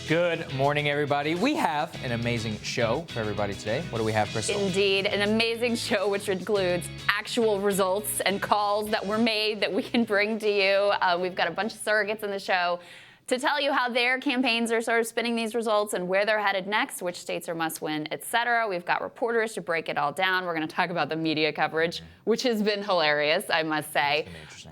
Good morning, everybody. We have an amazing show for everybody today. What do we have, Krystal? Indeed, an amazing show which includes actual results and calls that were made that we can bring to you. We've got a bunch of surrogates in the show to tell you how their campaigns are sort of spinning these results and where they're headed next, which states are must win, etc. We've got reporters to break it all down. We're going to talk about the media coverage, which has been hilarious, I must say.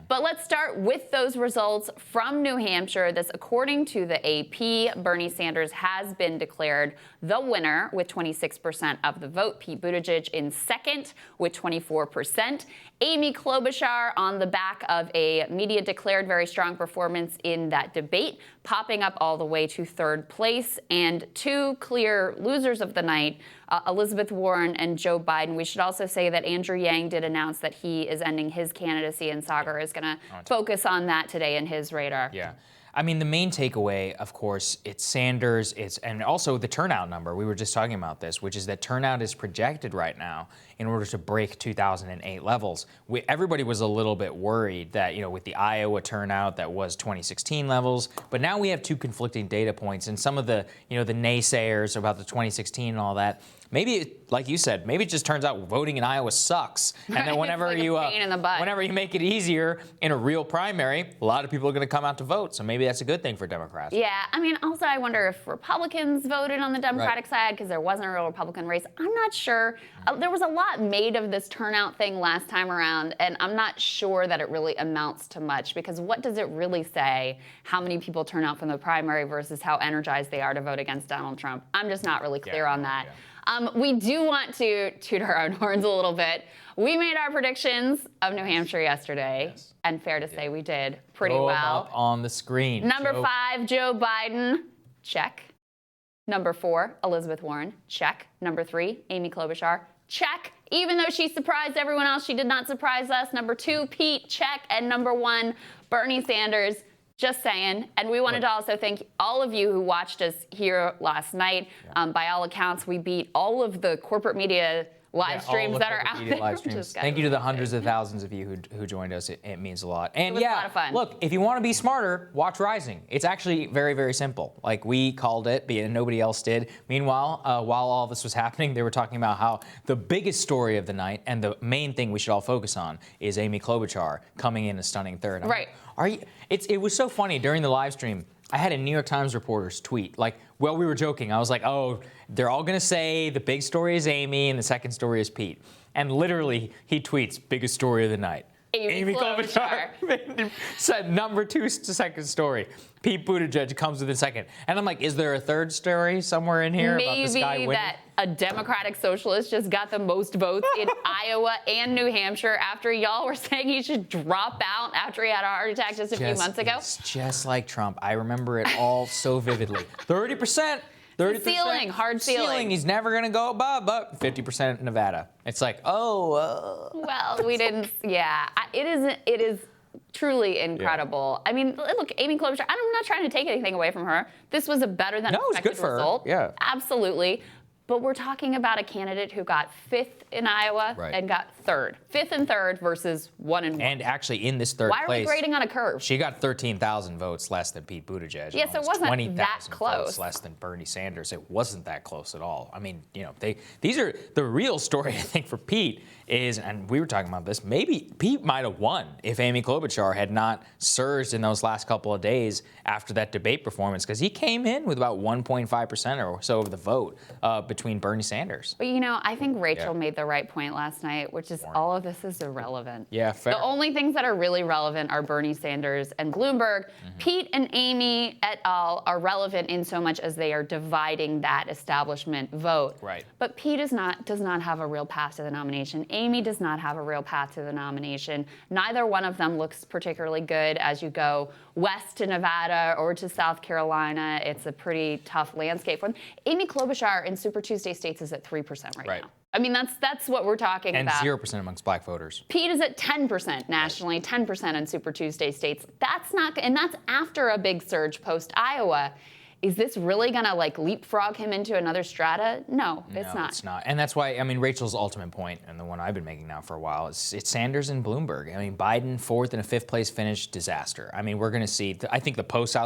But let's start with those results from New Hampshire. This, according to the AP, Bernie Sanders has been declared the winner with 26% of the vote. Pete Buttigieg in second with 24%. Amy Klobuchar on the back of a media-declared very strong performance in that debate, popping up all the way to third place. And two clear losers of the night, Elizabeth Warren and Joe Biden. We should also say that Andrew Yang did announce that he is ending his candidacy, and Saagar is going to focus on that today in his radar. Yeah. I mean, the main takeaway, of course, it's Sanders, and also the turnout number. We were just talking about this, which is that turnout is projected right now in order to break 2008 levels. Everybody was a little bit worried that, with the Iowa turnout that was 2016 levels, but now we have two conflicting data points, and some of the, the naysayers about the 2016 and all that. Maybe, like you said, maybe it just turns out voting in Iowa sucks. And then whenever whenever you make it easier in a real primary, a lot of people are going to come out to vote. So maybe that's a good thing for Democrats. Yeah, I mean, also I wonder if Republicans voted on the Democratic side because there wasn't a real Republican race. I'm not sure. There was a lot made of this turnout thing last time around, and I'm not sure that it really amounts to much, because what does it really say how many people turn out from the primary versus how energized they are to vote against Donald Trump? I'm just not really clear on that. Yeah. We do want to toot our own horns a little bit. We made our predictions of New Hampshire yesterday, and fair to say we did pretty well. Up on the screen. Number 5, Joe Biden, check. Number 4, Elizabeth Warren, check. Number 3, Amy Klobuchar, check. Even though she surprised everyone else, she did not surprise us. Number 2, Pete, check. And number 1, Bernie Sanders. Just saying. And we wanted to also thank all of you who watched us here last night. By all accounts, we beat all of the corporate media live streams that are out there. Thank you to the hundreds of thousands of you who joined us. It means a lot. And it was a lot of fun. Look, if you want to be smarter, watch Rising. It's actually very, very simple. Like, we called it, but nobody else did. Meanwhile, while all this was happening, they were talking about how the biggest story of the night and the main thing we should all focus on is Amy Klobuchar coming in a stunning third. Right. It was so funny during the live stream. I had a New York Times reporter's tweet. We were joking. I was like, oh, they're all going to say the big story is Amy and the second story is Pete. And literally, he tweets, biggest story of the night. Amy Klobuchar said number 2 second story. Pete Buttigieg comes with a second. And I'm like, is there a third story somewhere in here about this guy winning? Maybe that a Democratic socialist just got the most votes in Iowa and New Hampshire after y'all were saying he should drop out after he had a heart attack just a few months ago. It's just like Trump. I remember it all so vividly. 30%. 30%. Ceiling, hard ceiling. He's never going to go above, but 50% Nevada. It's like, well, we didn't. Yeah, it is truly incredible. Yeah. I mean, look, Amy Klobuchar, I'm not trying to take anything away from her. This was a better than expected result. Yeah. Absolutely. But we're talking about a candidate who got 5th in Iowa and got 3rd. 5th and 3rd versus 1 and 1. And actually in this third place. Why are we grading on a curve? She got 13,000 votes less than Pete Buttigieg. Yes, it wasn't that close. Votes less than Bernie Sanders. It wasn't that close at all. I mean, these are the real story, I think, for Pete is, and we were talking about this, maybe Pete might have won if Amy Klobuchar had not surged in those last couple of days after that debate performance, because he came in with about 1.5% or so of the vote between Bernie Sanders. But I think Rachel made the right point last night, which is all of this is irrelevant. Yeah, fair. The only things that are really relevant are Bernie Sanders and Bloomberg. Pete and Amy et al. Are relevant in so much as they are dividing that establishment vote. Right. But Pete does not have a real path to the nomination. Amy does not have a real path to the nomination. Neither one of them looks particularly good as you go west to Nevada or to South Carolina. It's a pretty tough landscape for them. Amy Klobuchar in Super Tuesday states is at 3% right now. I mean, that's what we're talking about. And 0% amongst black voters. Pete is at 10% nationally, 10% in Super Tuesday states. That's after a big surge post-Iowa. is this really going to like leapfrog him into another strata? No, it's not. It's not. And that's why, I mean, Rachel's ultimate point, and the one I've been making now for a while, is it's Sanders and Bloomberg. I mean, Biden, 4th and a 5th place finish, disaster. I mean, we're going to see, I think the post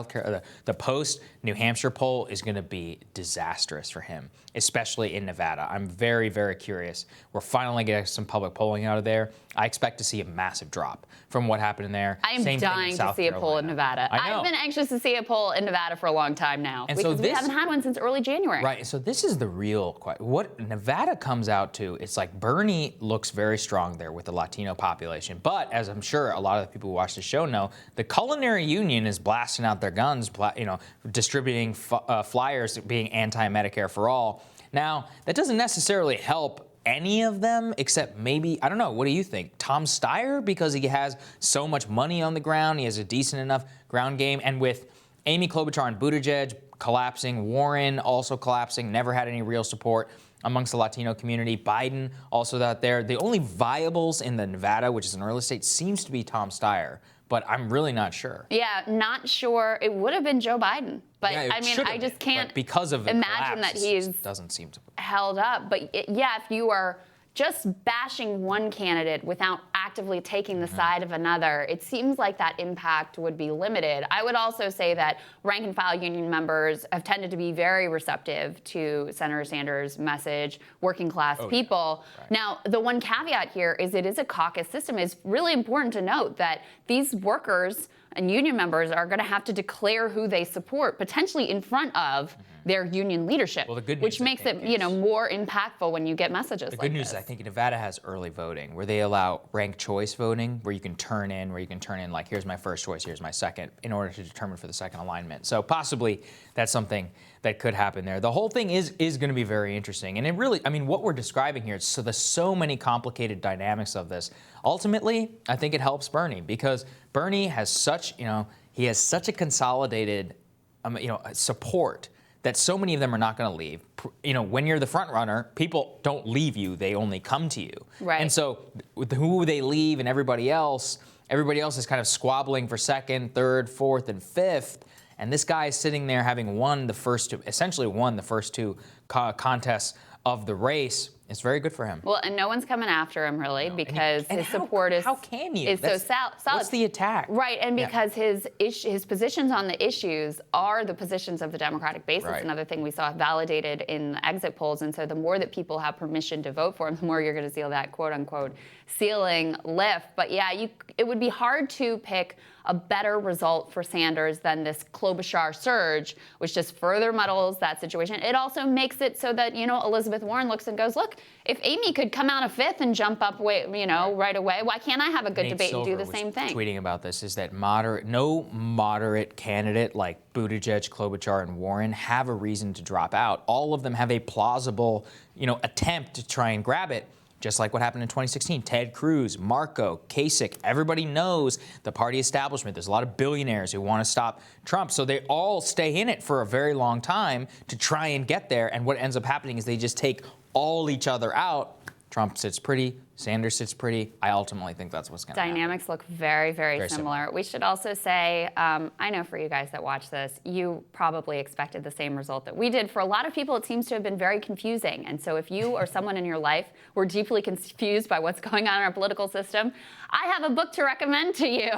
New Hampshire poll is going to be disastrous for him, especially in Nevada. I'm very, very curious. We're finally getting some public polling out of there. I expect to see a massive drop from what happened in there. I am dying to see a poll in Nevada. I've been anxious to see a poll in Nevada for a long time now, and because we haven't had one since early January. Right, so this is the real question. What Nevada comes out to, it's like Bernie looks very strong there with the Latino population, but as I'm sure a lot of the people who watch the show know, the Culinary Union is blasting out their guns, distributing flyers being anti-Medicare for all. Now, that doesn't necessarily help any of them, except maybe, I don't know, what do you think? Tom Steyer, because he has so much money on the ground, he has a decent enough ground game, and with Amy Klobuchar and Buttigieg collapsing, Warren also collapsing, never had any real support amongst the Latino community, Biden also out there. The only viables in the Nevada, which is an early state, seems to be Tom Steyer, but I'm really not sure. Yeah, not sure. It would have been Joe Biden, but yeah, I mean, I just can't because of the imagine collapse, that he's doesn't seem to held up. But yeah, if you are just bashing one candidate without actively taking the side of another, it seems like that impact would be limited. I would also say that rank and file union members have tended to be very receptive to Senator Sanders' message, working class people. Yeah. Right. Now, the one caveat here is it is a caucus system. It's really important to note that these workers and union members are going to have to declare who they support, potentially in front of their union leadership, well, the good news, which makes it more impactful when you get messages like this. The good news is I think Nevada has early voting, where they allow ranked choice voting, where you can turn in like, here's my first choice, here's my second, in order to determine for the second alignment. So possibly that's something that could happen there. The whole thing is going to be very interesting. And it really, I mean, what we're describing here, so there's so many complicated dynamics of this. Ultimately, I think it helps Bernie, because Bernie has such, he has such a consolidated, support that so many of them are not going to leave. When you're the front runner, people don't leave you; they only come to you. Right. And so, with who they leave and everybody else is kind of squabbling for second, third, fourth, and fifth. And this guy is sitting there having essentially won the first two contests of the race. It's very good for him. Well, and no one's coming after him, really, because his support is so solid. What's the attack? Right, and because his positions on the issues are the positions of the Democratic base. That's another thing we saw validated in the exit polls. And so the more that people have permission to vote for him, the more you're going to see that quote-unquote ceiling lift. But yeah, it would be hard to pick a better result for Sanders than this Klobuchar surge, which just further muddles that situation. It also makes it so that, Elizabeth Warren looks and goes, look, if Amy could come out of fifth and jump up, right away, why can't I have a good Nate debate Silver and do the same thing? Tweeting about this is that no moderate candidate like Buttigieg, Klobuchar, and Warren have a reason to drop out. All of them have a plausible, attempt to try and grab it. Just like what happened in 2016, Ted Cruz, Marco, Kasich, everybody knows the party establishment. There's a lot of billionaires who want to stop Trump, so they all stay in it for a very long time to try and get there. And what ends up happening is they just take all each other out. Trump sits pretty, Sanders sits pretty. I ultimately think that's what's going to happen. Dynamics look very, very similar. We should also say, I know for you guys that watch this, you probably expected the same result that we did. For a lot of people, it seems to have been very confusing. And so if you or someone in your life were deeply confused by what's going on in our political system, I have a book to recommend to you.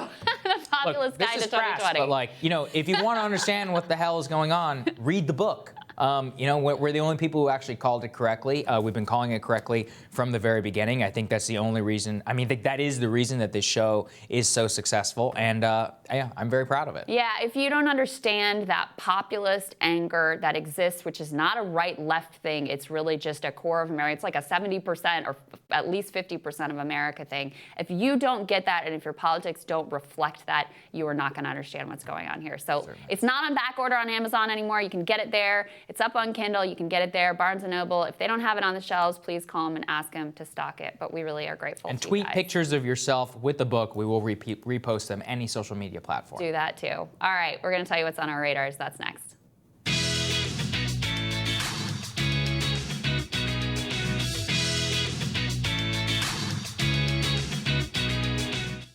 The Populist Guide to 2020. But if you want to understand what the hell is going on, read the book. We're the only people who actually called it correctly. We've been calling it correctly from the very beginning. I think that's the only reason. I mean, that is the reason that this show is so successful. And I'm very proud of it. Yeah, if you don't understand that populist anger that exists, which is not a right-left thing, it's really just a core of America. It's like a 70% or at least 50% of America thing. If you don't get that, and if your politics don't reflect that, you are not going to understand what's going on here. So It's not on back order on Amazon anymore. You can get it there. It's up on Kindle. You can get it there. Barnes & Noble. If they don't have it on the shelves, please call them and ask them to stock it. But we really are grateful. And to tweet you guys. pictures of yourself with the book. We will repost them any social media platform. Do that too. All right, we're going to tell you what's on our radars. That's next.